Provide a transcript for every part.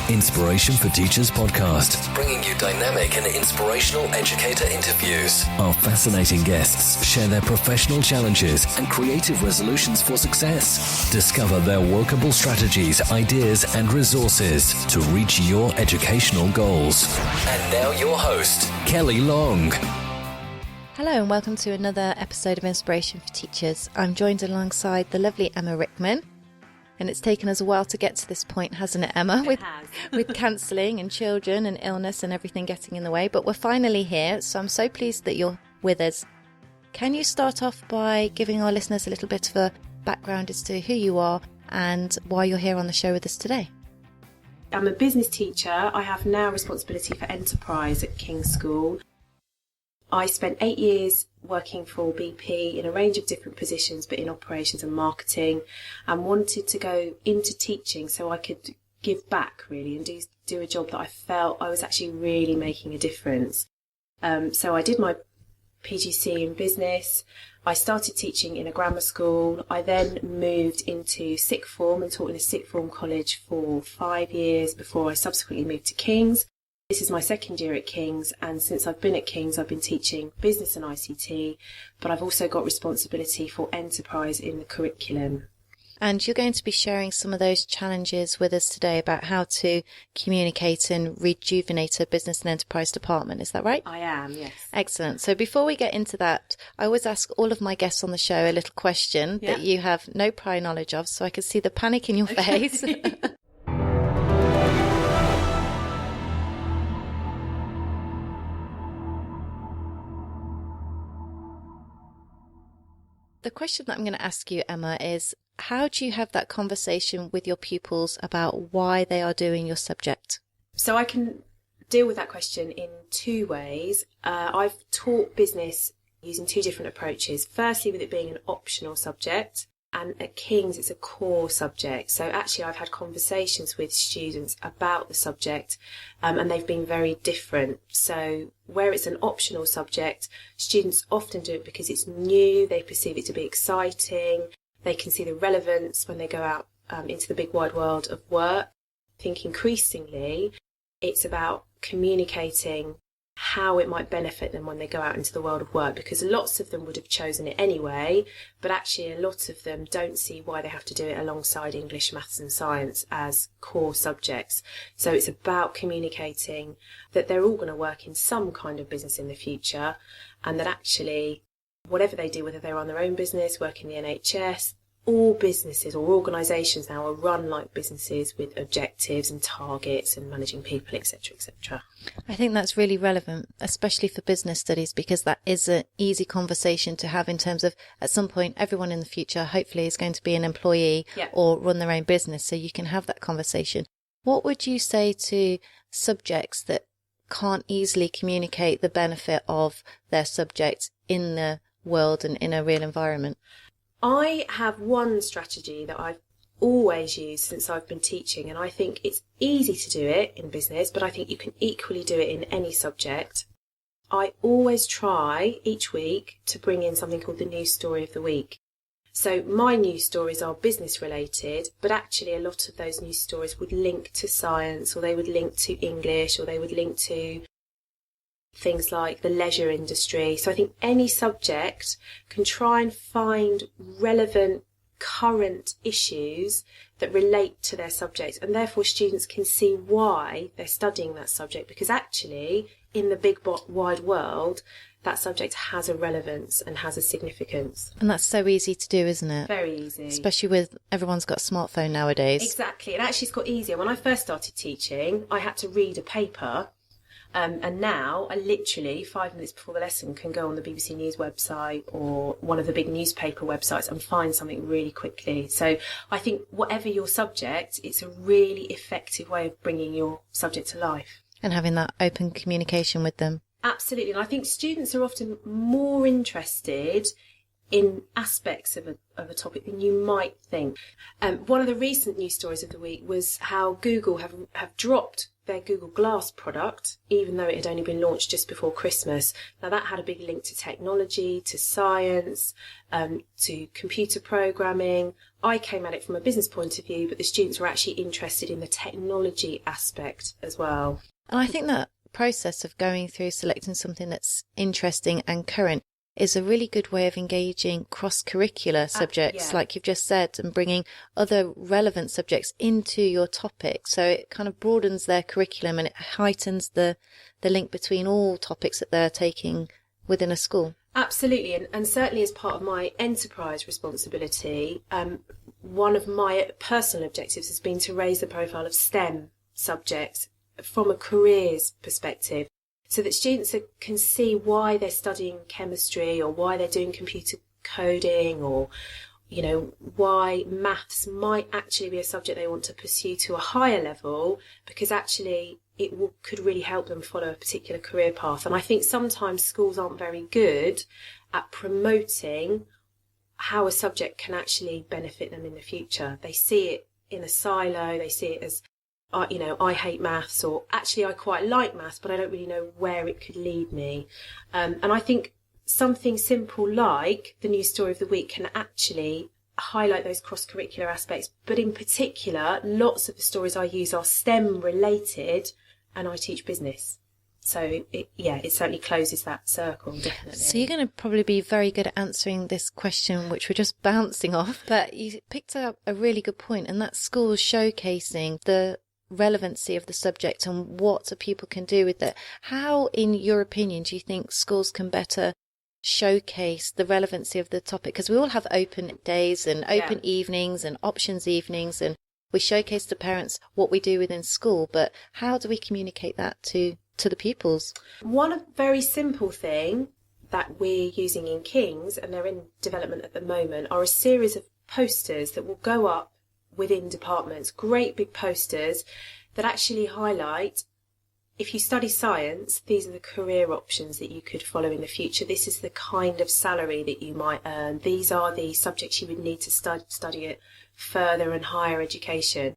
Inspiration for Teachers podcast, bringing you dynamic and inspirational educator interviews. Our fascinating guests share their professional challenges and creative resolutions for success. Discover their workable strategies, ideas, and resources to reach your educational goals. And now your host, Kelly Long. Hello and welcome to another episode of Inspiration for Teachers. I'm joined alongside the lovely Emma Rickman. And it's taken us a while to get to this point, hasn't it, Emma? With cancelling and children and illness and everything getting in the way. But we're finally here, so I'm so pleased that you're with us. Can you start off by giving our listeners a little bit of a background as to who you are and why you're here on the show with us today? I'm a business teacher. I have now responsibility for enterprise at King's School. I spent 8 years working for BP in a range of different positions, but in operations and marketing, and wanted to go into teaching so I could give back really and do a job that I felt I was actually really making a difference. So I did my PGC in business. I started teaching in a grammar school. I then moved into sixth form and taught in a sixth form college for 5 years before I subsequently moved to King's. This is my second year at King's, and since I've been at King's, I've been teaching business and ICT, but I've also got responsibility for enterprise in the curriculum. And you're going to be sharing some of those challenges with us today about how to communicate and rejuvenate a business and enterprise department. Is that right? I am, yes. Excellent. So before we get into that, I always ask all of my guests on the show a little question that you have no prior knowledge of, so I can see the panic in your face. The question that I'm going to ask you, Emma, is how do you have that conversation with your pupils about why they are doing your subject? So I can deal with that question in two ways. I've taught business using two different approaches. Firstly, with it being an optional subject, and at King's it's a core subject. So actually I've had conversations with students about the subject and they've been very different. So where it's an optional subject, students often do it because it's new, they perceive it to be exciting, they can see the relevance when they go out into the big wide world of work. I think increasingly it's about communicating how it might benefit them when they go out into the world of work, because lots of them would have chosen it anyway, but actually a lot of them don't see why they have to do it alongside English, maths and science as core subjects. So it's about communicating that they're all going to work in some kind of business in the future, and that actually whatever they do, whether they're on their own business, work in the NHS, all businesses or organisations now are run like businesses with objectives and targets and managing people, etc., etc. I think that's really relevant, especially for business studies, because that is an easy conversation to have in terms of at some point everyone in the future hopefully is going to be an employee or run their own business, so you can have that conversation. What would you say to subjects that can't easily communicate the benefit of their subject in the world and in a real environment? I have one strategy that I've always used since I've been teaching, and I think it's easy to do it in business, but I think you can equally do it in any subject. I always try each week to bring in something called the news story of the week. So my news stories are business related, but actually a lot of those news stories would link to science, or they would link to English, or they would link to things like the leisure industry. So I think any subject can try and find relevant current issues that relate to their subject, and therefore students can see why they're studying that subject, because actually in the big wide world that subject has a relevance and has a significance. And that's so easy to do, isn't it? Very easy. Especially with everyone's got a smartphone nowadays. Exactly. And actually it's got easier. When I first started teaching, I had to read a paper. And now I literally 5 minutes before the lesson can go on the BBC News website or one of the big newspaper websites and find something really quickly. So I think whatever your subject, it's a really effective way of bringing your subject to life. And having that open communication with them. Absolutely. And I think students are often more interested in aspects of a topic than you might think. One of the recent news stories of the week was how Google have dropped their Google Glass product, even though it had only been launched just before Christmas. Now, that had a big link to technology, to science, to computer programming. I came at it from a business point of view, but the students were actually interested in the technology aspect as well. And I think that process of going through selecting something that's interesting and current is a really good way of engaging cross-curricular subjects, like you've just said, and bringing other relevant subjects into your topic. So it kind of broadens their curriculum and it heightens the link between all topics that they're taking within a school. Absolutely, and certainly as part of my enterprise responsibility, one of my personal objectives has been to raise the profile of STEM subjects from a careers perspective, so that students can see why they're studying chemistry or why they're doing computer coding, or, you know, why maths might actually be a subject they want to pursue to a higher level, because actually could really help them follow a particular career path. And I think sometimes schools aren't very good at promoting how a subject can actually benefit them in the future. They see it in a silo, they see it as, you know, I hate maths, or actually I quite like maths, but I don't really know where it could lead me. And I think something simple like the news story of the week can actually highlight those cross-curricular aspects. But in particular, lots of the stories I use are STEM related, and I teach business. So it certainly closes that circle, definitely. So you're going to probably be very good at answering this question, which we're just bouncing off. But you picked up a really good point, and that's schools showcasing the relevancy of the subject and what a pupil can do with it. How, in your opinion, do you think schools can better showcase the relevancy of the topic? Because we all have open days and open evenings and options evenings, and we showcase to parents what we do within school, but how do we communicate that to the pupils? One very simple thing that we're using in King's, and they're in development at the moment, are a series of posters that will go up within departments, great big posters that actually highlight, if you study science, these are the career options that you could follow in the future. This is the kind of salary that you might earn. These are the subjects you would need to study at further and higher education.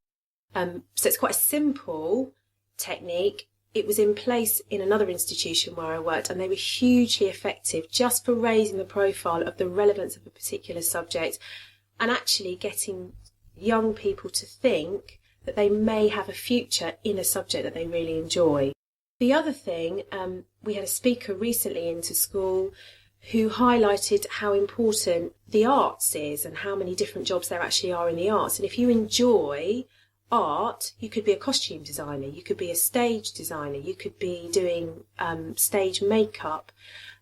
So it's quite a simple technique. It was in place in another institution where I worked, and they were hugely effective just for raising the profile of the relevance of a particular subject and actually getting young people to think that they may have a future in a subject that they really enjoy. The other thing, we had a speaker recently into school who highlighted how important the arts is and how many different jobs there actually are in the arts. And if you enjoy art, you could be a costume designer, you could be a stage designer, you could be doing stage makeup.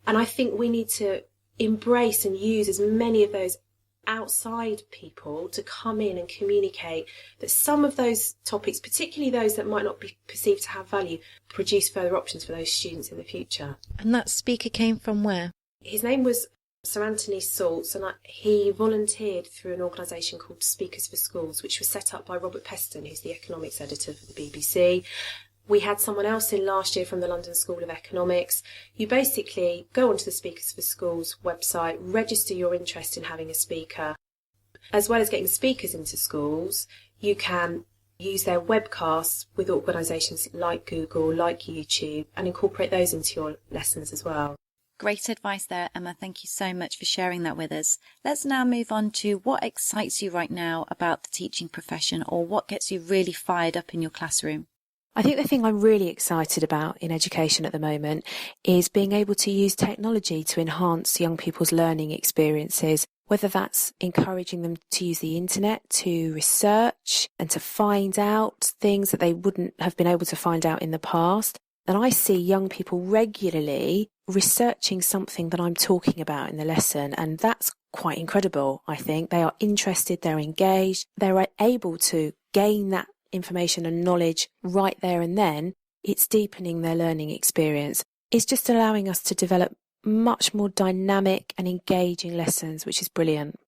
And I think we need to embrace and use as many of those outside people to come in and communicate that some of those topics, particularly those that might not be perceived to have value, produce further options for those students in the future. And that speaker came from where? His name was Sir Anthony Saltz, and he volunteered through an organisation called Speakers for Schools, which was set up by Robert Peston, who's the economics editor for the BBC. We had someone else in last year from the London School of Economics. You basically go onto the Speakers for Schools website, register your interest in having a speaker. As well as getting speakers into schools, you can use their webcasts with organisations like Google, like YouTube, and incorporate those into your lessons as well. Great advice there, Emma. Thank you so much for sharing that with us. Let's now move on to what excites you right now about the teaching profession, or what gets you really fired up in your classroom. I think the thing I'm really excited about in education at the moment is being able to use technology to enhance young people's learning experiences, whether that's encouraging them to use the internet to research and to find out things that they wouldn't have been able to find out in the past. And I see young people regularly researching something that I'm talking about in the lesson, and that's quite incredible, I think. They are interested, they're engaged, they're able to gain that information and knowledge right there and then. It's deepening their learning experience. It's just allowing us to develop much more dynamic and engaging lessons, which is brilliant.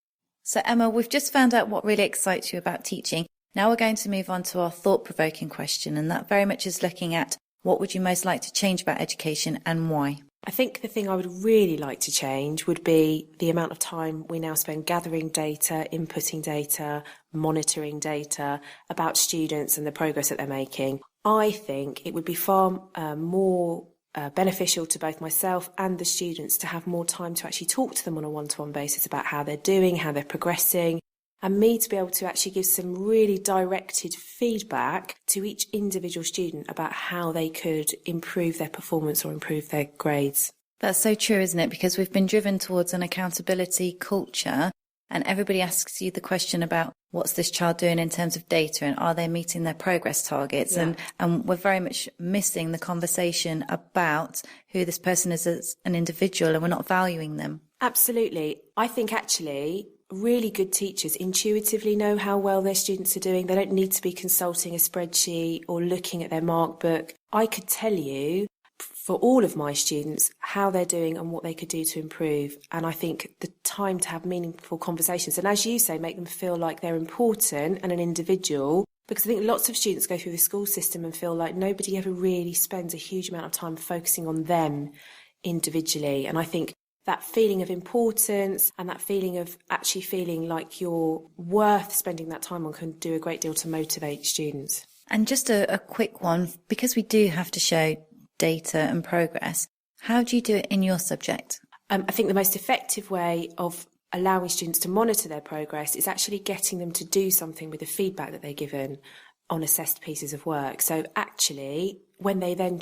So Emma, we've just found out what really excites you about teaching. Now we're going to move on to our thought-provoking question, and that very much is looking at what would you most like to change about education and why? I think the thing I would really like to change would be the amount of time we now spend gathering data, inputting data, monitoring data about students and the progress that they're making. I think it would be far more beneficial to both myself and the students to have more time to actually talk to them on a one-to-one basis about how they're doing, how they're progressing, and me to be able to actually give some really directed feedback to each individual student about how they could improve their performance or improve their grades. That's so true, isn't it? Because we've been driven towards an accountability culture, and everybody asks you the question about what's this child doing in terms of data and are they meeting their progress targets? Yeah. And we're very much missing the conversation about who this person is as an individual, and we're not valuing them. Absolutely. I think actually really good teachers intuitively know how well their students are doing. They don't need to be consulting a spreadsheet or looking at their mark book. I could tell you for all of my students how they're doing and what they could do to improve. And I think the time to have meaningful conversations, and as you say, make them feel like they're important and an individual, because I think lots of students go through the school system and feel like nobody ever really spends a huge amount of time focusing on them individually. And I think that feeling of importance and that feeling of actually feeling like you're worth spending that time on can do a great deal to motivate students. And just a quick one, because we do have to show data and progress, how do you do it in your subject? I think the most effective way of allowing students to monitor their progress is actually getting them to do something with the feedback that they're given on assessed pieces of work. So actually, when they then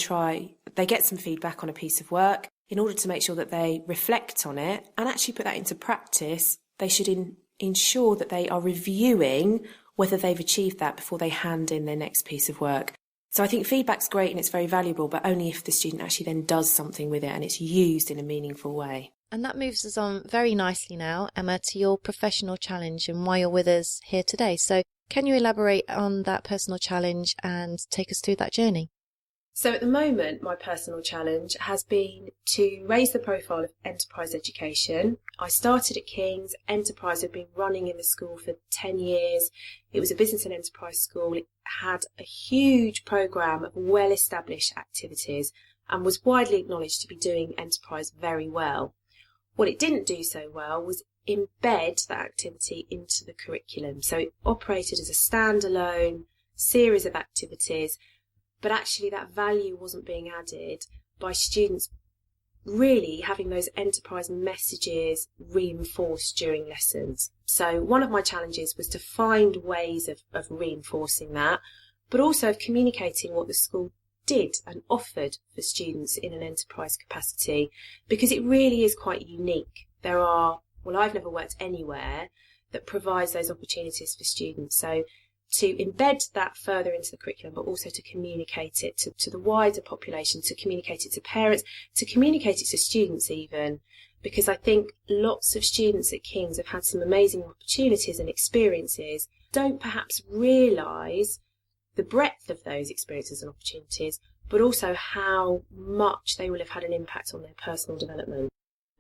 they get some feedback on a piece of work, in order to make sure that they reflect on it and actually put that into practice, they should ensure that they are reviewing whether they've achieved that before they hand in their next piece of work. So I think feedback's great and it's very valuable, but only if the student actually then does something with it and it's used in a meaningful way. And that moves us on very nicely now, Emma, to your professional challenge and why you're with us here today. So can you elaborate on that personal challenge and take us through that journey? So at the moment, my personal challenge has been to raise the profile of enterprise education. I started at King's. Enterprise had been running in the school for 10 years. It was a business and enterprise school. It had a huge programme of well-established activities and was widely acknowledged to be doing enterprise very well. What it didn't do so well was embed that activity into the curriculum. So it operated as a standalone series of activities, but actually that value wasn't being added by students really having those enterprise messages reinforced during lessons. So one of my challenges was to find ways of reinforcing that, but also of communicating what the school did and offered for students in an enterprise capacity, because it really is quite unique. I've never worked anywhere that provides those opportunities for students. So to embed that further into the curriculum, but also to communicate it to the wider population, to communicate it to parents, to communicate it to students even, because I think lots of students at King's have had some amazing opportunities and experiences, don't perhaps realise the breadth of those experiences and opportunities, but also how much they will have had an impact on their personal development.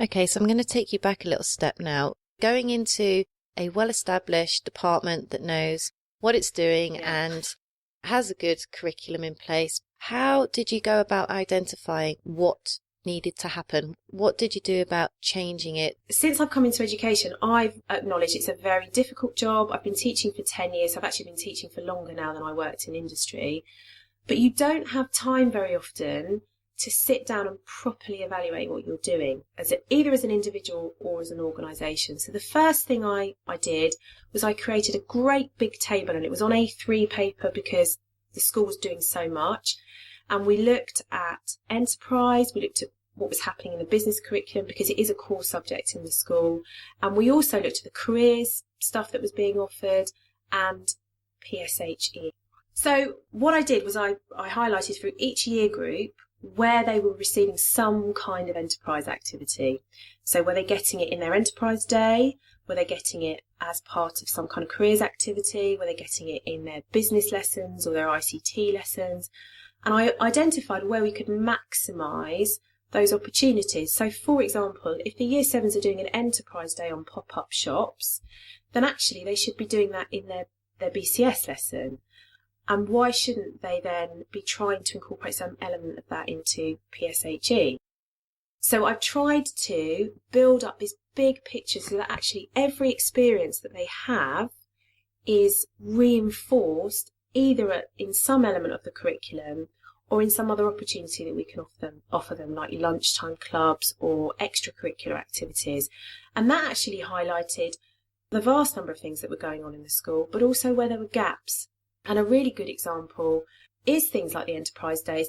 Okay, so I'm going to take you back a little step now. Going into a well-established department that knows what it's doing and has a good curriculum in place, how did you go about identifying what needed to happen? What did you do about changing it? Since I've come into education, I've acknowledged it's a very difficult job. I've been teaching for 10 years. I've actually been teaching for longer now than I worked in industry. But you don't have time very often to sit down and properly evaluate what you're doing, either as an individual or as an organisation. So the first thing I did was I created a great big table, and it was on A3 paper because the school was doing so much. And we looked at enterprise, we looked at what was happening in the business curriculum because it is a core subject in the school. And we also looked at the careers stuff that was being offered and PSHE. So what I did was I highlighted through each year group where they were receiving some kind of enterprise activity. So were they getting it in their enterprise day? Were they getting it as part of some kind of careers activity? Were they getting it in their business lessons or their ICT lessons? And I identified where we could maximise those opportunities. So for example, if the year sevens are doing an enterprise day on pop-up shops, then actually they should be doing that in their BCS lesson. And why shouldn't they then be trying to incorporate some element of that into PSHE? So I've tried to build up this big picture so that actually every experience that they have is reinforced either in some element of the curriculum or in some other opportunity that we can offer them, like lunchtime clubs or extracurricular activities. And that actually highlighted the vast number of things that were going on in the school, but also where there were gaps. And a really good example is things like the enterprise days.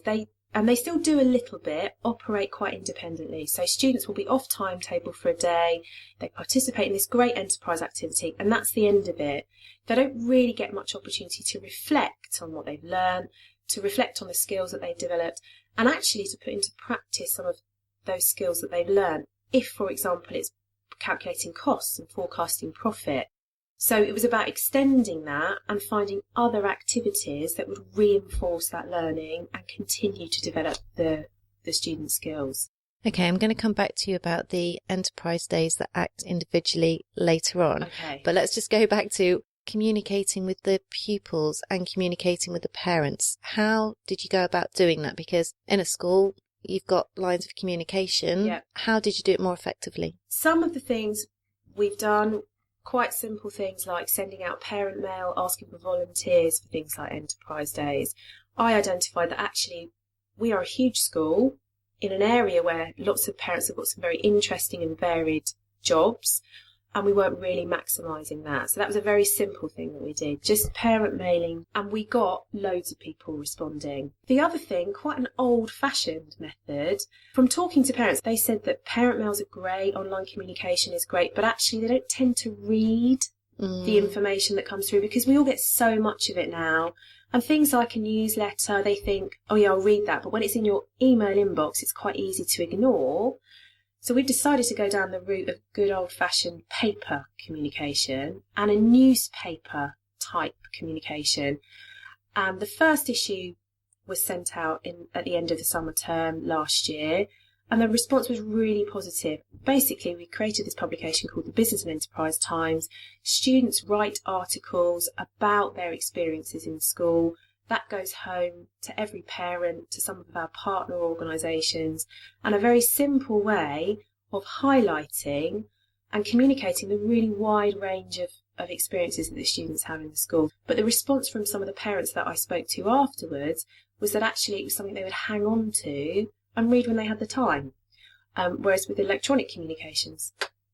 They still do a little bit, operate quite independently. So students will be off timetable for a day, they participate in this great enterprise activity, and that's the end of it. They don't really get much opportunity to reflect on what they've learned, to reflect on the skills that they've developed, and actually to put into practice some of those skills that they've learned. If, for example, it's calculating costs and forecasting profit. So it was about extending that and finding other activities that would reinforce that learning and continue to develop the student skills. Okay, I'm going to come back to you about the enterprise days that act individually later on. Okay. But let's just go back to communicating with the pupils and communicating with the parents. How did you go about doing that? Because in a school, you've got lines of communication. Yeah. How did you do it more effectively? Some of the things we've done, quite simple things like sending out parent mail, asking for volunteers for things like enterprise days. I identified that actually we are a huge school in an area where lots of parents have got some very interesting and varied jobs, and we weren't really maximising that. So that was a very simple thing that we did, just parent mailing, and we got loads of people responding. The other thing, quite an old-fashioned method, from talking to parents, they said that parent mails are great, online communication is great, but actually they don't tend to read the information that comes through because we all get so much of it now. And things like a newsletter, they think, oh yeah, I'll read that. But when it's in your email inbox, it's quite easy to ignore. So we've decided to go down the route of good old-fashioned paper communication and a newspaper type communication. And the first issue was sent out at the end of the summer term last year, and the response was really positive. Basically, we created this publication called the Business and Enterprise Times. Students write articles about their experiences in school. That goes home to every parent, to some of our partner organisations, and a very simple way of highlighting and communicating the really wide range of experiences that the students have in the school. But the response from some of the parents that I spoke to afterwards was that actually it was something they would hang on to and read when they had the time. Whereas with electronic communications,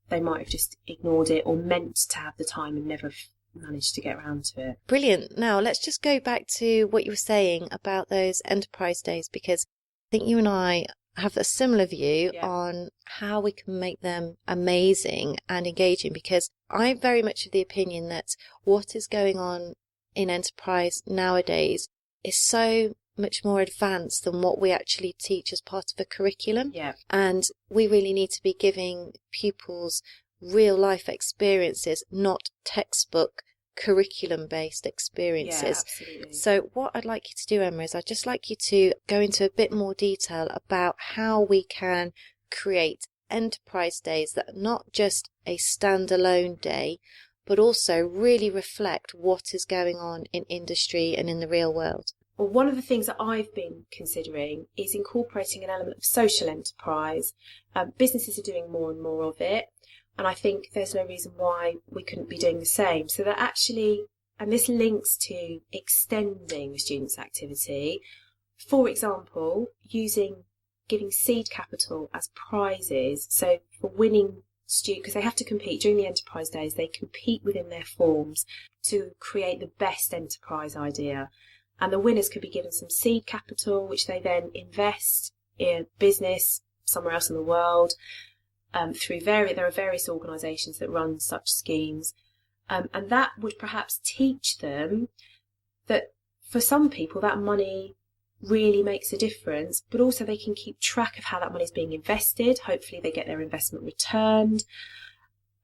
they might have just ignored it or meant to have the time and never managed to get around to it. Brilliant. Now let's just go back to what you were saying about those enterprise days, because I think you and I have a similar view on how we can make them amazing and engaging, because I'm very much of the opinion that what is going on in enterprise nowadays is so much more advanced than what we actually teach as part of a curriculum. Yeah. And we really need to be giving pupils real life experiences, not textbook curriculum based experiences. Yeah, absolutely. So what I'd like you to do, Emma, is I'd just like you to go into a bit more detail about how we can create enterprise days that are not just a standalone day, but also really reflect what is going on in industry and in the real world. Well, one of the things that I've been considering is incorporating an element of social enterprise. Businesses are doing more and more of it, and I think there's no reason why we couldn't be doing the same. So that actually, and this links to extending the students' activity, for example, giving seed capital as prizes. So for winning students, because they have to compete during the enterprise days, they compete within their forms to create the best enterprise idea. And the winners could be given some seed capital, which they then invest in business somewhere else in the world. There are various organisations that run such schemes. And that would perhaps teach them that for some people that money really makes a difference, but also they can keep track of how that money is being invested. Hopefully they get their investment returned.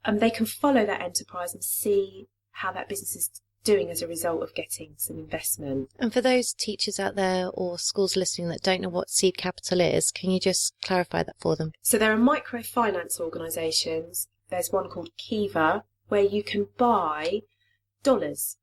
And they can follow that enterprise and see how that business is doing as a result of getting some investment. And for those teachers out there or schools listening that don't know what seed capital is, can you just clarify that for them? So there are microfinance organisations. There's one called Kiva, where you can buy dollars.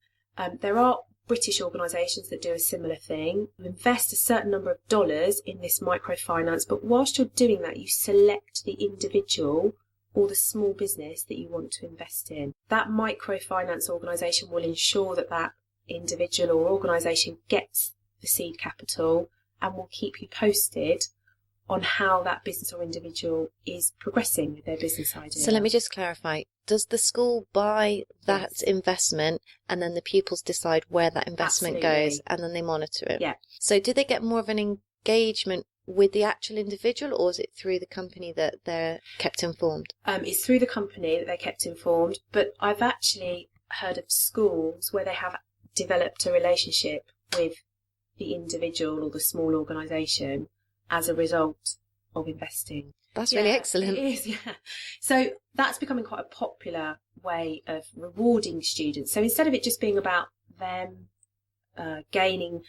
There are British organisations that do a similar thing. You invest a certain number of dollars in this microfinance, but whilst you're doing that, you select the individual or the small business that you want to invest in. That microfinance organisation will ensure that that individual or organisation gets the seed capital and will keep you posted on how that business or individual is progressing with their business idea. So let me just clarify. Does the school buy that investment and then the pupils decide where that investment goes and then they monitor it? Yeah. So do they get more of an engagement with the actual individual, or is it through the company that they're kept informed? It's through the company that they're kept informed, but I've actually heard of schools where they have developed a relationship with the individual or the small organisation as a result of investing. That's really excellent. It is, yeah. So that's becoming quite a popular way of rewarding students. So instead of it just being about them gaining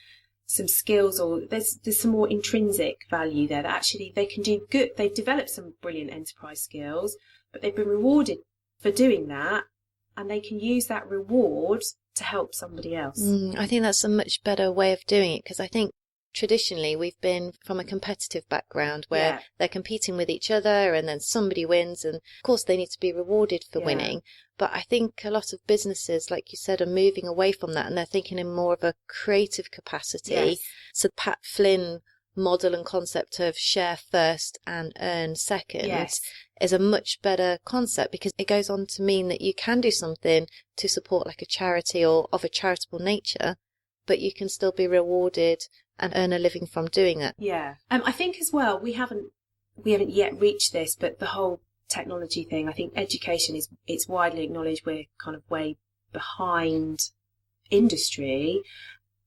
some skills, or there's some more intrinsic value there that actually they can do good. They've developed some brilliant enterprise skills, but they've been rewarded for doing that, and they can use that reward to help somebody else. I think that's a much better way of doing it, because I think traditionally we've been from a competitive background where they're competing with each other and then somebody wins, and of course they need to be rewarded for winning. But I think a lot of businesses, like you said, are moving away from that, and they're thinking in more of a creative capacity. So Pat Flynn model and concept of share first and earn second is a much better concept, because it goes on to mean that you can do something to support like a charity or of a charitable nature, but you can still be rewarded and earn a living from doing that. I think as well, we haven't yet reached this, but the whole technology thing, I think education it's widely acknowledged we're kind of way behind industry,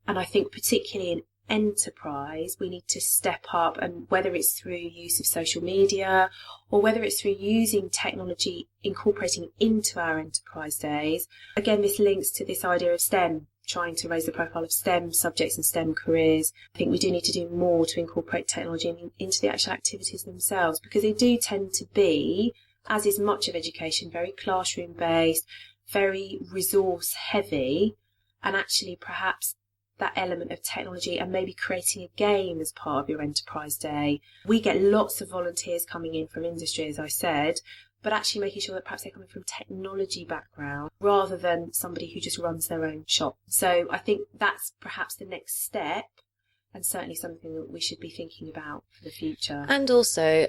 and I think particularly in enterprise we need to step up, and whether it's through use of social media or whether it's through using technology, incorporating into our enterprise days. Again, this links to this idea of STEM, trying to raise the profile of STEM subjects and STEM careers. I think we do need to do more to incorporate technology into the actual activities themselves, because they do tend to be, as is much of education, very classroom based, very resource heavy, and actually perhaps that element of technology and maybe creating a game as part of your enterprise day. We get lots of volunteers coming in from industry, as I said, but actually making sure that perhaps they're coming from technology background rather than somebody who just runs their own shop. So I think that's perhaps the next step, and certainly something that we should be thinking about for the future. And also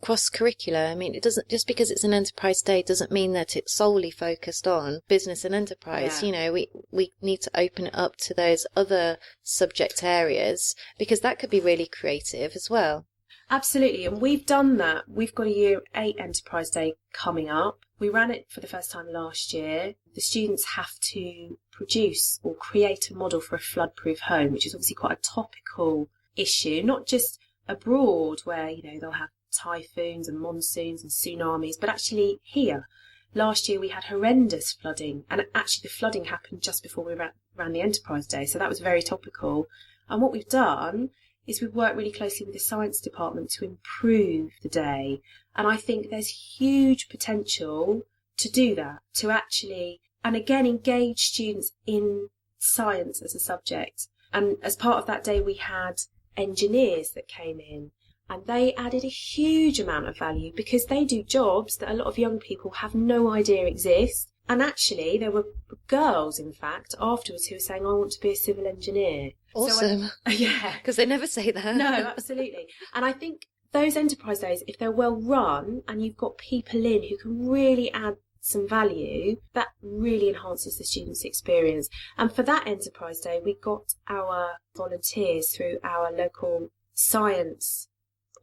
cross-curricular. I mean, it doesn't, just because it's an enterprise day doesn't mean that it's solely focused on business and enterprise. You know, we need to open it up to those other subject areas, because that could be really creative as well. Absolutely, and we've done that. We've got a Year 8 Enterprise Day coming up. We ran it for the first time last year. The students have to produce or create a model for a flood-proof home, which is obviously quite a topical issue, not just abroad where, you know, they'll have typhoons and monsoons and tsunamis, but actually here. Last year we had horrendous flooding, and actually the flooding happened just before we ran the Enterprise Day, so that was very topical. And what we've done is we've worked really closely with the science department to improve the day. And I think there's huge potential to do that, to actually, and again, engage students in science as a subject. And as part of that day, we had engineers that came in, and they added a huge amount of value, because they do jobs that a lot of young people have no idea exist. And actually, there were girls, in fact, afterwards who were saying, I want to be a civil engineer. Awesome. So because they never say that. No, absolutely. And I think those enterprise days, if they're well run and you've got people in who can really add some value, that really enhances the students' experience. And for that enterprise day, we got our volunteers through our local science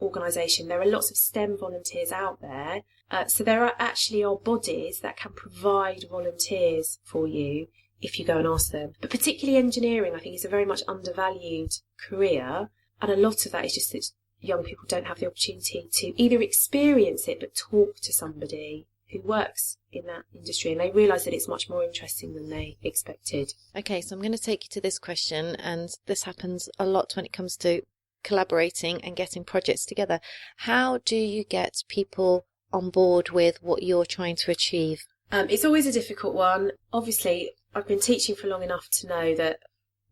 organisation. There are lots of STEM volunteers out there. So there are actually bodies that can provide volunteers for you if you go and ask them. But particularly engineering, I think, is a very much undervalued career. And a lot of that is just that young people don't have the opportunity to either experience it, but talk to somebody who works in that industry, and they realise that it's much more interesting than they expected. Okay, so I'm going to take you to this question, and this happens a lot when it comes to collaborating and getting projects together. How do you get people on board with what you're trying to achieve? It's always a difficult one. Obviously, I've been teaching for long enough to know that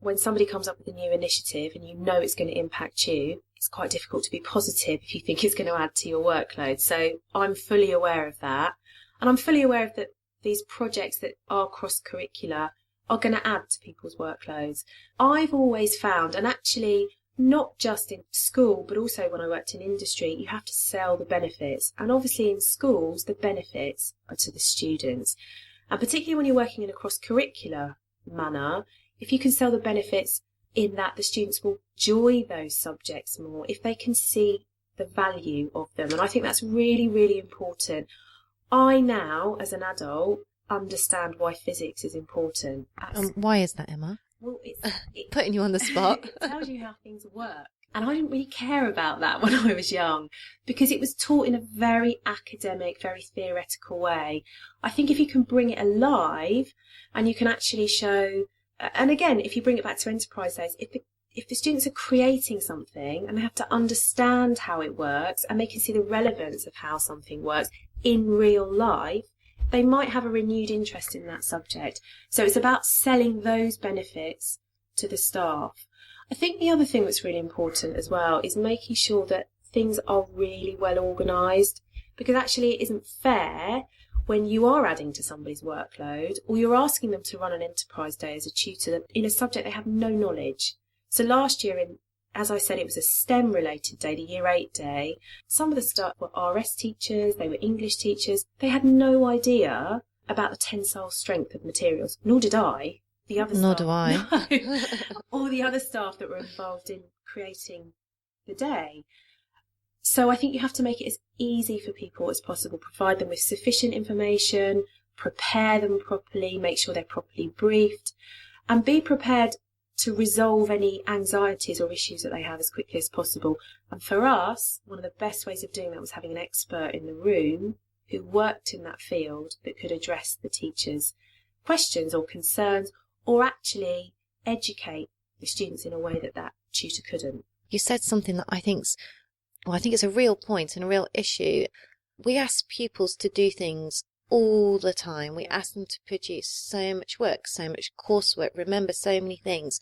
when somebody comes up with a new initiative and you know it's going to impact you, it's quite difficult to be positive if you think it's going to add to your workload. So I'm fully aware of that. And I'm fully aware of that these projects that are cross-curricular are going to add to people's workloads. I've always found, and actually not just in school, but also when I worked in industry, you have to sell the benefits. And obviously in schools, the benefits are to the students. And particularly when you're working in a cross-curricular manner, if you can sell the benefits in that the students will enjoy those subjects more, if they can see the value of them. And I think that's really, really important. I now, as an adult, understand why physics is important. Why is that, Emma? Well, it's putting you on the spot. It tells you how things work. And I didn't really care about that when I was young, because it was taught in a very academic, very theoretical way. I think if you can bring it alive and you can actually show, and again, if you bring it back to enterprise days, if the students are creating something and they have to understand how it works and they can see the relevance of how something works in real life, they might have a renewed interest in that subject. So it's about selling those benefits to the staff. I think the other thing that's really important as well is making sure that things are really well organised, because actually it isn't fair when you are adding to somebody's workload or you're asking them to run an enterprise day as a tutor in a subject they have no knowledge. So last year, as I said, it was a STEM related day, the Year 8 day. Some of the staff were RS teachers, they were English teachers. They had no idea about the tensile strength of materials, nor did I. The other Nor staff, do I. No. All the other staff that were involved in creating the day. So I think you have to make it as easy for people as possible, provide them with sufficient information, prepare them properly, make sure they're properly briefed, and be prepared to resolve any anxieties or issues that they have as quickly as possible. And for us, one of the best ways of doing that was having an expert in the room who worked in that field that could address the teachers' questions or concerns, or actually educate the students in a way that that tutor couldn't. You said something that I think it's a real point and a real issue. We ask pupils to do things all the time. We ask them to produce so much work, so much coursework, remember so many things.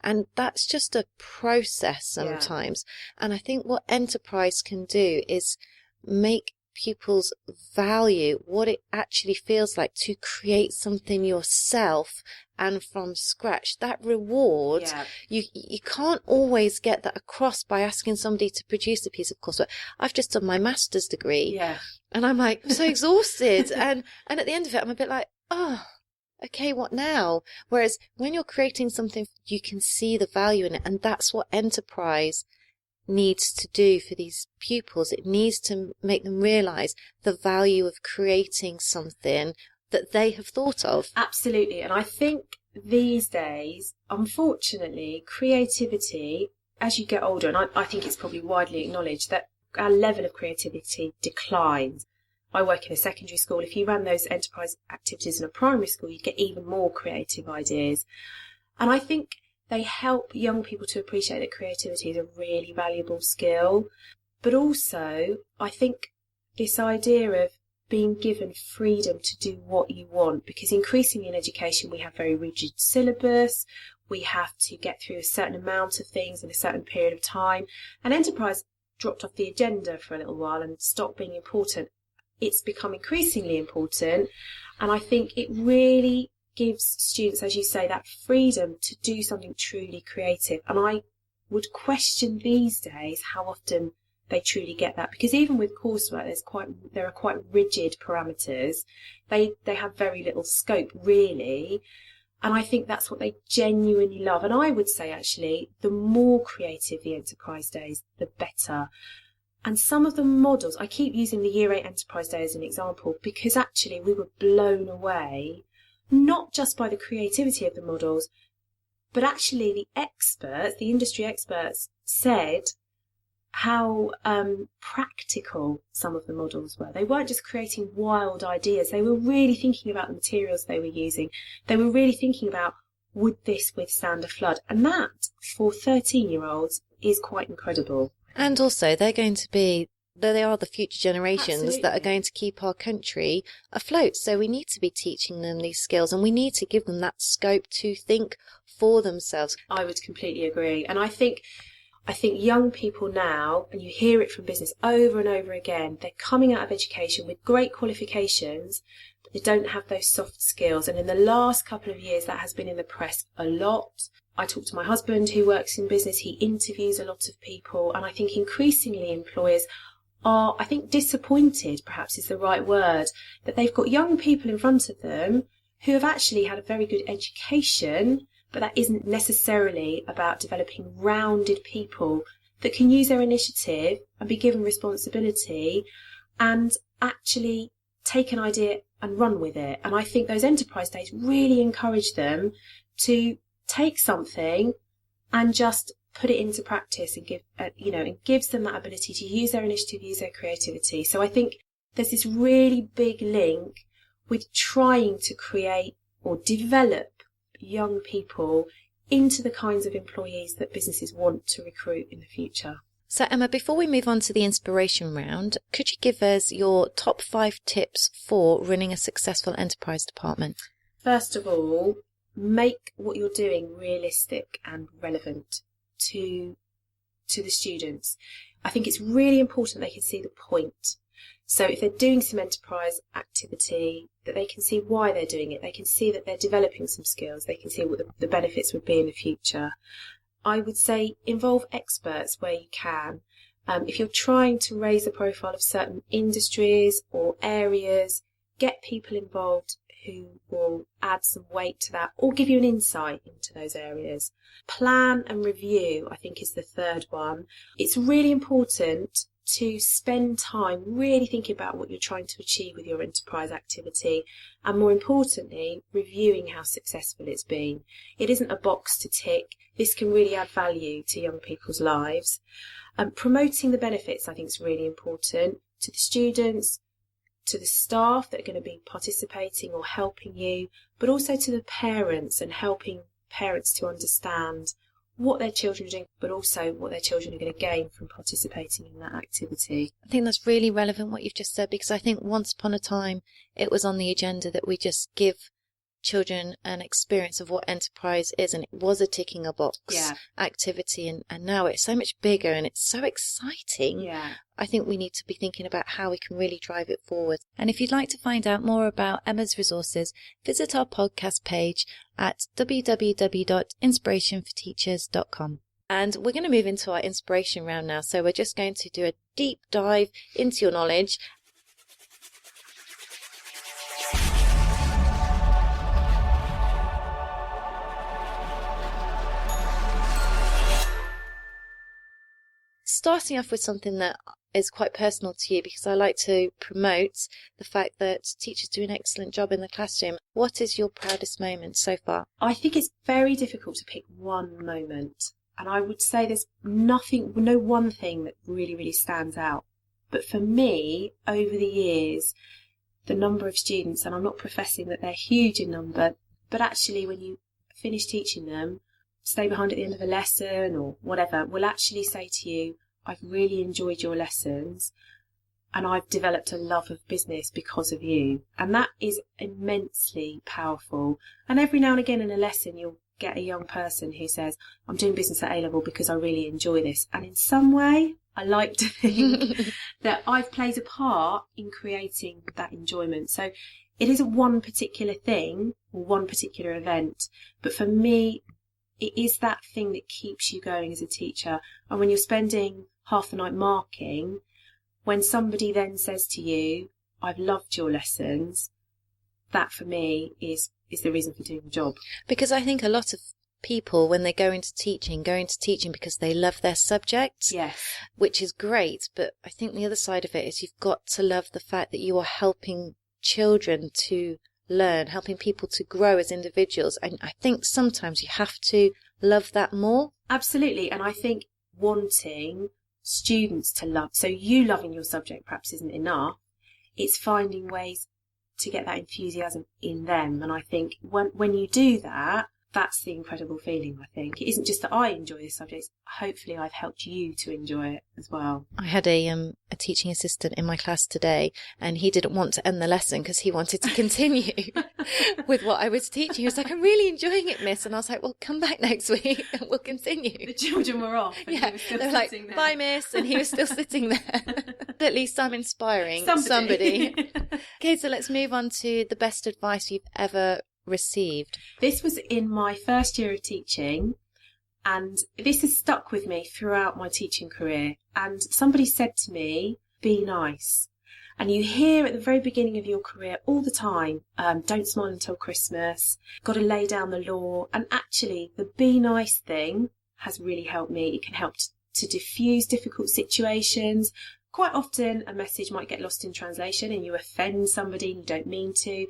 And that's just a process sometimes. Yeah. And I think what enterprise can do is make pupils value what it actually feels like to create something yourself and from scratch. That reward, you can't always get that across by asking somebody to produce a piece of coursework. I've just done my master's degree, and I'm like so exhausted, and at the end of it, I'm a bit like, oh, okay, what now? Whereas when you're creating something, you can see the value in it, and that's what enterprise needs to do for these pupils. It needs to make them realise the value of creating something that they have thought of. Absolutely. And I think these days, unfortunately, creativity, as you get older, and I think it's probably widely acknowledged that our level of creativity declines. I work in a secondary school. If you ran those enterprise activities in a primary school, you'd get even more creative ideas. And I think they help young people to appreciate that creativity is a really valuable skill. But also, I think this idea of being given freedom to do what you want, because increasingly in education we have very rigid syllabus, we have to get through a certain amount of things in a certain period of time, and enterprise dropped off the agenda for a little while and stopped being important. It's become increasingly important, and I think it really gives students, as you say, that freedom to do something truly creative. And I would question these days how often they truly get that, because even with coursework there are quite rigid parameters. They have very little scope really, and I think that's what they genuinely love. And I would say actually the more creative the enterprise days, the better. And some of the models, I keep using the Year 8 Enterprise Day as an example, because actually we were blown away, not just by the creativity of the models, but actually the experts, the industry experts, said how practical some of the models were. They weren't just creating wild ideas. They were really thinking about the materials they were using. They were really thinking about, would this withstand a flood? And that, for 13-year-olds, is quite incredible. And also, they're going to be they are the future generations that are Absolutely. going to keep our country afloat. So we need to be teaching them these skills, and we need to give them that scope to think for themselves. I would completely agree. And I think young people now, and you hear it from business over and over again, they're coming out of education with great qualifications, but they don't have those soft skills. And in the last couple of years, that has been in the press a lot. I talk to my husband who works in business. He interviews a lot of people. And I think increasingly employers are, I think, disappointed, perhaps is the right word, that they've got young people in front of them who have actually had a very good education, but that isn't necessarily about developing rounded people that can use their initiative and be given responsibility and actually take an idea and run with it. And I think those enterprise days really encourage them to take something and just put it into practice and and gives them that ability to use their initiative, use their creativity. So I think there's this really big link with trying to create or develop young people into the kinds of employees that businesses want to recruit in the future. So Emma, before we move on to the inspiration round, could you give us your top 5 tips for running a successful enterprise department? First of all, make what you're doing realistic and relevant to the students. I think it's really important they can see the point. So if they're doing some enterprise activity, that they can see why they're doing it. They can see that they're developing some skills. They can see what the benefits would be in the future. I would say involve experts where you can. If you're trying to raise the profile of certain industries or areas, get people involved who will add some weight to that or give you an insight into those areas. Plan and review, I think, is the third one. It's really important to spend time really thinking about what you're trying to achieve with your enterprise activity, and more importantly, reviewing how successful it's been. It isn't a box to tick. This can really add value to young people's lives. Promoting the benefits, I think, is really important to the students, to the staff that are going to be participating or helping you, but also to the parents, and helping parents to understand what their children are doing, but also what their children are going to gain from participating in that activity. I think that's really relevant what you've just said, because I think once upon a time it was on the agenda that we just give children an experience of what enterprise is, and it was a ticking a box activity, and now it's so much bigger and it's so exciting. I think we need to be thinking about how we can really drive it forward. And if you'd like to find out more about Emma's resources, visit our podcast page at www.inspirationforteachers.com. And we're going to move into our inspiration round now, so we're just going to do a deep dive into your knowledge. Starting off with something that is quite personal to you, because I like to promote the fact that teachers do an excellent job in the classroom. What is your proudest moment so far? I think it's very difficult to pick one moment, and I would say there's no one thing that really, really stands out. But for me, over the years, the number of students, and I'm not professing that they're huge in number, but actually when you finish teaching them, stay behind at the end of a lesson or whatever, will actually say to you, I've really enjoyed your lessons and I've developed a love of business because of you. And that is immensely powerful. And every now and again in a lesson, you'll get a young person who says, I'm doing business at A-level because I really enjoy this. And in some way, I like to think that I've played a part in creating that enjoyment. So it isn't one particular thing or one particular event, but for me, it is that thing that keeps you going as a teacher. And when you're spending half the night marking, when somebody then says to you, I've loved your lessons, that for me is the reason for doing the job. Because I think a lot of people, when they go into teaching because they love their subject, yes, which is great. But I think the other side of it is you've got to love the fact that you are helping children to learn, helping people to grow as individuals. And I think sometimes you have to love that more. Absolutely. And I think wanting students to love, so you loving your subject perhaps isn't enough. It's finding ways to get that enthusiasm in them. And I think when you do that, that's the incredible feeling, I think. It isn't just that I enjoy this subject. Hopefully I've helped you to enjoy it as well. I had a teaching assistant in my class today, and he didn't want to end the lesson because he wanted to continue with what I was teaching. He was like, I'm really enjoying it, miss. And I was like, well, come back next week and we'll continue. The children were off and yeah, he was still they were sitting like, there. bye, miss. And he was still sitting there. At least I'm inspiring somebody. Okay, so let's move on to the best advice you've ever received. This was in my first year of teaching, and this has stuck with me throughout my teaching career. And somebody said to me, be nice. And you hear at the very beginning of your career all the time, don't smile until Christmas, got to lay down the law. And actually the be nice thing has really helped me. It can help to diffuse difficult situations. Quite often a message might get lost in translation and you offend somebody and you don't mean to.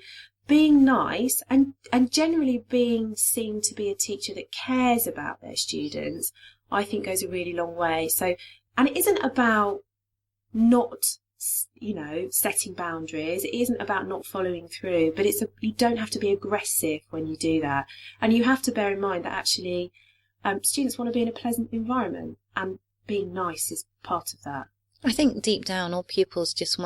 Being nice and generally being seen to be a teacher that cares about their students, I think goes a really long way. So, and it isn't about not, setting boundaries. It isn't about not following through, but you don't have to be aggressive when you do that. And you have to bear in mind that actually students want to be in a pleasant environment, and being nice is part of that. I think deep down all pupils just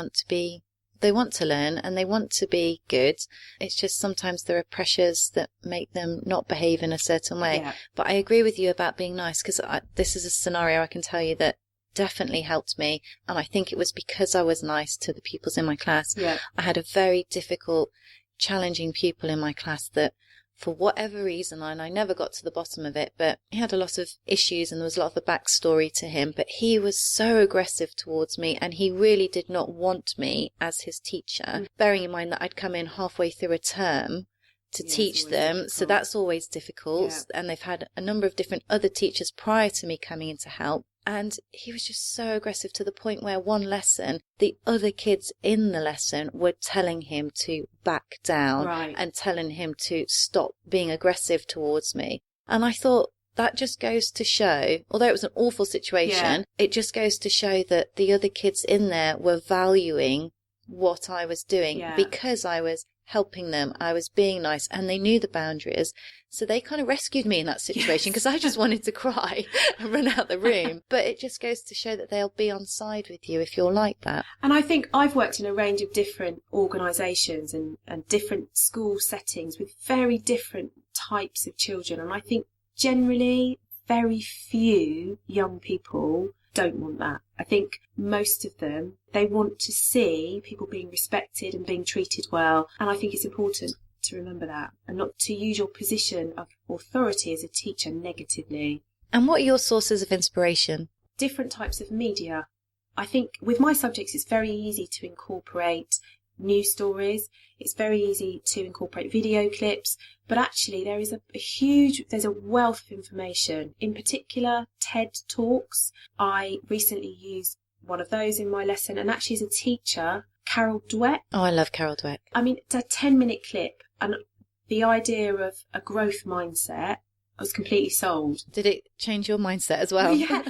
they want to learn and they want to be good. It's just sometimes there are pressures that make them not behave in a certain way. Yeah. But I agree with you about being nice, because this is a scenario I can tell you that definitely helped me. And I think it was because I was nice to the pupils in my class. Yeah. I had a very difficult, challenging pupil in my class that for whatever reason, and I never got to the bottom of it, but he had a lot of issues and there was a lot of a backstory to him, but he was so aggressive towards me and he really did not want me as his teacher, bearing in mind that I'd come in halfway through a term to teach them, difficult. So that's always difficult. Yeah. And they've had a number of different other teachers prior to me coming in to help. And he was just so aggressive to the point where one lesson, the other kids in the lesson were telling him to back down and telling him to stop being aggressive towards me. And I thought that just goes to show, although it was an awful situation, it just goes to show that the other kids in there were valuing what I was doing because I was helping them, I was being nice, and they knew the boundaries. So they kind of rescued me in that situation because I just wanted to cry and run out the room. But it just goes to show that they'll be on side with you if you're like that. And I think I've worked in a range of different organisations and different school settings with very different types of children. And I think generally very few young people don't want that. I think most of them, they want to see people being respected and being treated well. And I think it's important to remember that and not to use your position of authority as a teacher negatively. And what are your sources of inspiration? Different types of media. I think with my subjects, it's very easy to incorporate news stories. It's very easy to incorporate video clips, but actually there is there's a wealth of information, in particular TED Talks. I recently used one of those in my lesson, and actually as a teacher, Carol Dweck. Oh, I love Carol Dweck. I mean, it's a 10-minute clip, and the idea of a growth mindset, I was completely sold. Did it change your mindset as well? Yeah,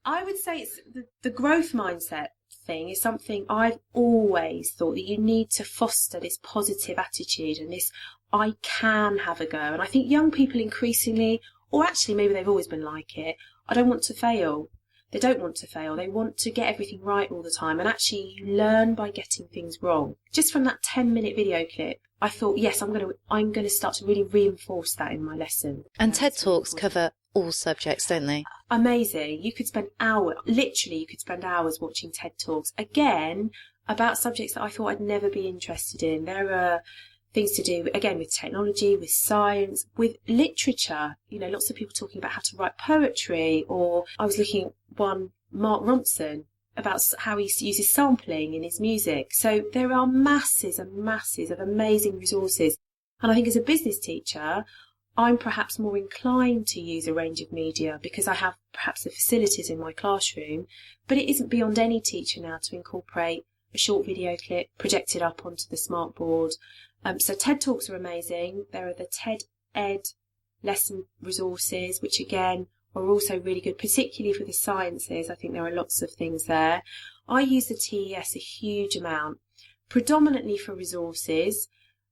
I would say it's the growth mindset thing is something I've always thought that you need to foster this positive attitude and this I can have a go. And I think young people increasingly, or actually maybe they've always been like it, I don't want to fail. They don't want to fail. They want to get everything right all the time. And actually you learn by getting things wrong. Just from that 10-minute video clip, I thought, yes, I'm going to start to really reinforce that in my lesson. And TED Talks cover all subjects, don't they? Amazing. You could spend hours watching TED Talks, again, about subjects that I thought I'd never be interested in. There are things to do, again, with technology, with science, with literature. You know, lots of people talking about how to write poetry, or I was looking at one, Mark Ronson, about how he uses sampling in his music. So there are masses and masses of amazing resources. And I think as a business teacher, I'm perhaps more inclined to use a range of media because I have perhaps the facilities in my classroom, but it isn't beyond any teacher now to incorporate a short video clip projected up onto the smart board. So TED Talks are amazing. There are the TED Ed lesson resources, which again are also really good, particularly for the sciences. I think there are lots of things there. I use the TES a huge amount, predominantly for resources.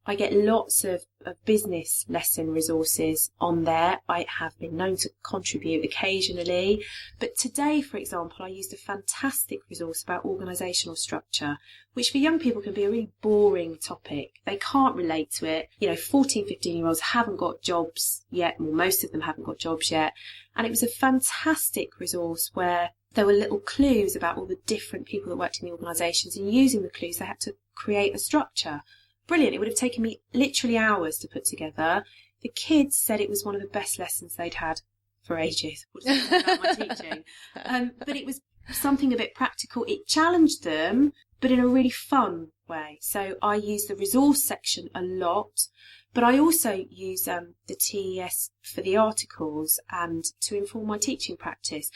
I get lots of business lesson resources on there. I have been known to contribute occasionally. But today, for example, I used a fantastic resource about organisational structure, which for young people can be a really boring topic. They can't relate to it. 14, 15-year-olds haven't got jobs yet. Well, most of them haven't got jobs yet. And it was a fantastic resource where there were little clues about all the different people that worked in the organisations, and using the clues, they had to create a structure. Brilliant. It would have taken me literally hours to put together. The kids said it was one of the best lessons they'd had for ages. About my teaching. But it was something a bit practical. It challenged them, but in a really fun way. So I use the resource section a lot, but I also use the TES for the articles and to inform my teaching practice.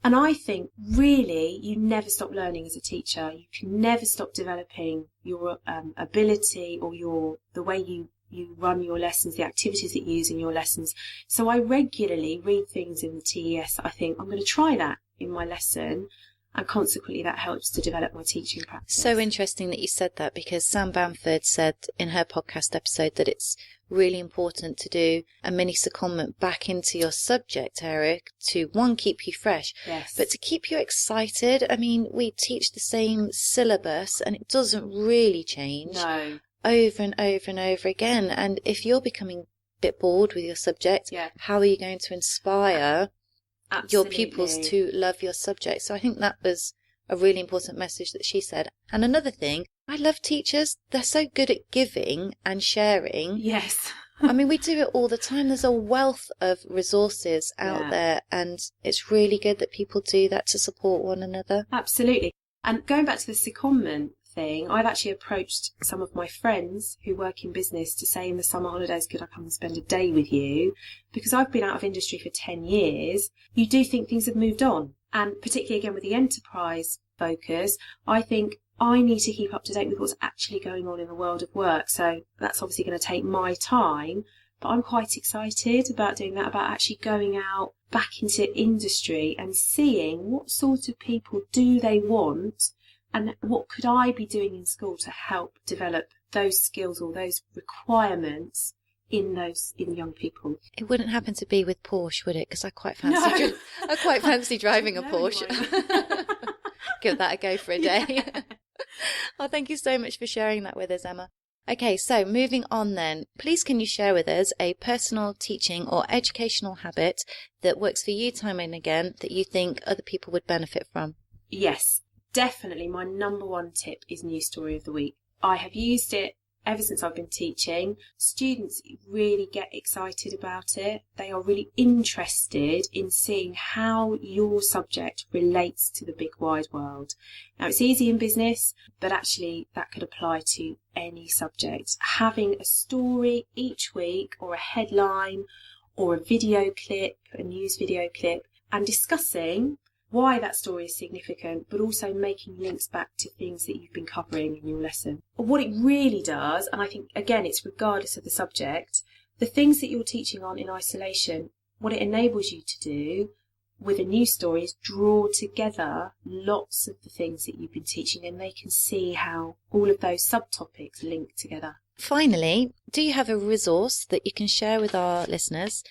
And I think, really, you never stop learning as a teacher. You can never stop developing your ability or the way you run your lessons, the activities that you use in your lessons. So I regularly read things in the TES that I think, I'm going to try that in my lesson. And consequently, that helps to develop my teaching practice. So interesting that you said that, because Sam Bamford said in her podcast episode that it's really important to do a mini secondment back into your subject, Eric, to, one, keep you fresh, yes, but to keep you excited. I mean, we teach the same syllabus and it doesn't really change over and over and over again. And if you're becoming a bit bored with your subject, how are you going to inspire your pupils to love your subject? So I think that was a really important message that she said. And another thing, I love teachers. They're so good at giving and sharing. Yes. I mean, we do it all the time. There's a wealth of resources out there, and it's really good that people do that to support one another. Absolutely. And going back to the secondment thing, I've actually approached some of my friends who work in business to say in the summer holidays, could I come and spend a day with you? Because I've been out of industry for 10 years. You do think things have moved on. And particularly again with the enterprise focus, I think I need to keep up to date with what's actually going on in the world of work. So that's obviously going to take my time, but I'm quite excited about doing that, about actually going out back into industry and seeing what sort of people do they want, and what could I be doing in school to help develop those skills or those requirements in young people. It wouldn't happen to be with Porsche, would it? Because I quite fancy driving a Porsche. Give that a go for a day. Oh, thank you so much for sharing that with us, Emma. Okay, so moving on then, please can you share with us a personal teaching or educational habit that works for you time and again that you think other people would benefit from? Yes, definitely. My number one tip is News Story of the Week. I have used it ever since I've been teaching. Students really get excited about it. They are really interested in seeing how your subject relates to the big wide world. Now, it's easy in business, but actually that could apply to any subject. Having a story each week, or a headline, or a video clip, a news video clip, and discussing why that story is significant, but also making links back to things that you've been covering in your lesson. What it really does, and I think, again, it's regardless of the subject, the things that you're teaching aren't in isolation. What it enables you to do with a news story is draw together lots of the things that you've been teaching, and they can see how all of those subtopics link together. Finally, do you have a resource that you can share with our listeners,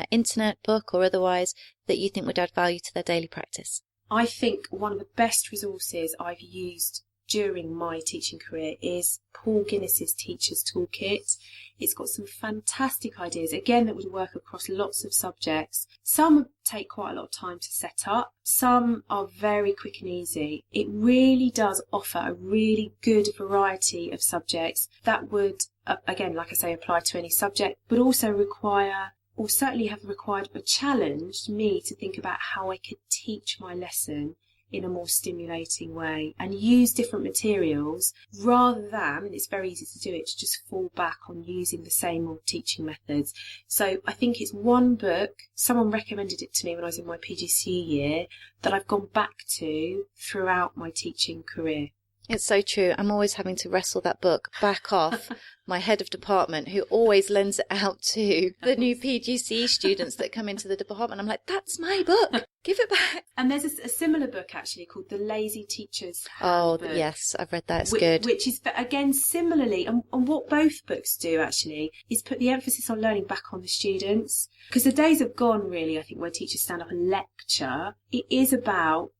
internet, book or otherwise, that you think would add value to their daily practice? I think one of the best resources I've used during my teaching career is Paul Guinness's Teacher's Toolkit. It's got some fantastic ideas, again, that would work across lots of subjects. Some take quite a lot of time to set up. Some are very quick and easy. It really does offer a really good variety of subjects that would, again, like I say, apply to any subject, but also require, or certainly have required or challenged me to think about how I could teach my lesson in a more stimulating way and use different materials rather than, and it's very easy to do it, to just fall back on using the same old teaching methods. So I think it's one book, someone recommended it to me when I was in my PGCE year, that I've gone back to throughout my teaching career. It's so true. I'm always having to wrestle that book back off my head of department, who always lends it out to the new PGCE students that come into the department. I'm like, that's my book. Give it back. And there's a similar book actually called The Lazy Teacher's Oh, Handbook. yes, I've read that. It's good. Which is, again, similarly, and what both books do actually is put the emphasis on learning back on the students. Because the days have gone, really, I think, where teachers stand up and lecture. It is about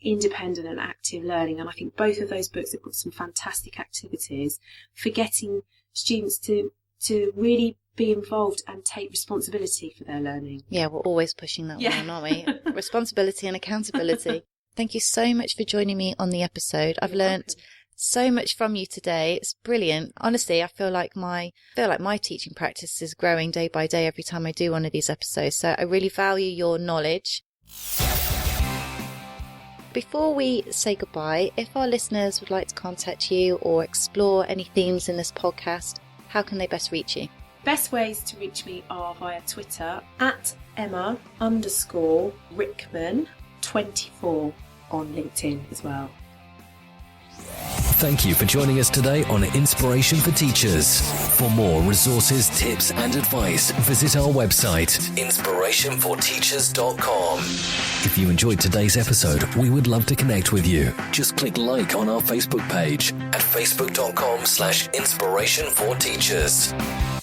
independent and active learning, and I think both of those books have got some fantastic activities for getting students to really be involved and take responsibility for their learning. Yeah, we're always pushing that one, aren't we? Responsibility and accountability. Thank you so much for joining me on the episode. I've learnt so much from you today. It's brilliant. Honestly, I feel like my teaching practice is growing day by day every time I do one of these episodes. So I really value your knowledge. Before we say goodbye, if our listeners would like to contact you or explore any themes in this podcast, how can they best reach you? Best ways to reach me are via Twitter at Emma_Rickman24, on LinkedIn as well. Thank you for joining us today on Inspiration for Teachers. For more resources, tips and advice, visit our website, inspirationforteachers.com. If you enjoyed today's episode, we would love to connect with you. Just click like on our Facebook page at facebook.com/inspirationforteachers.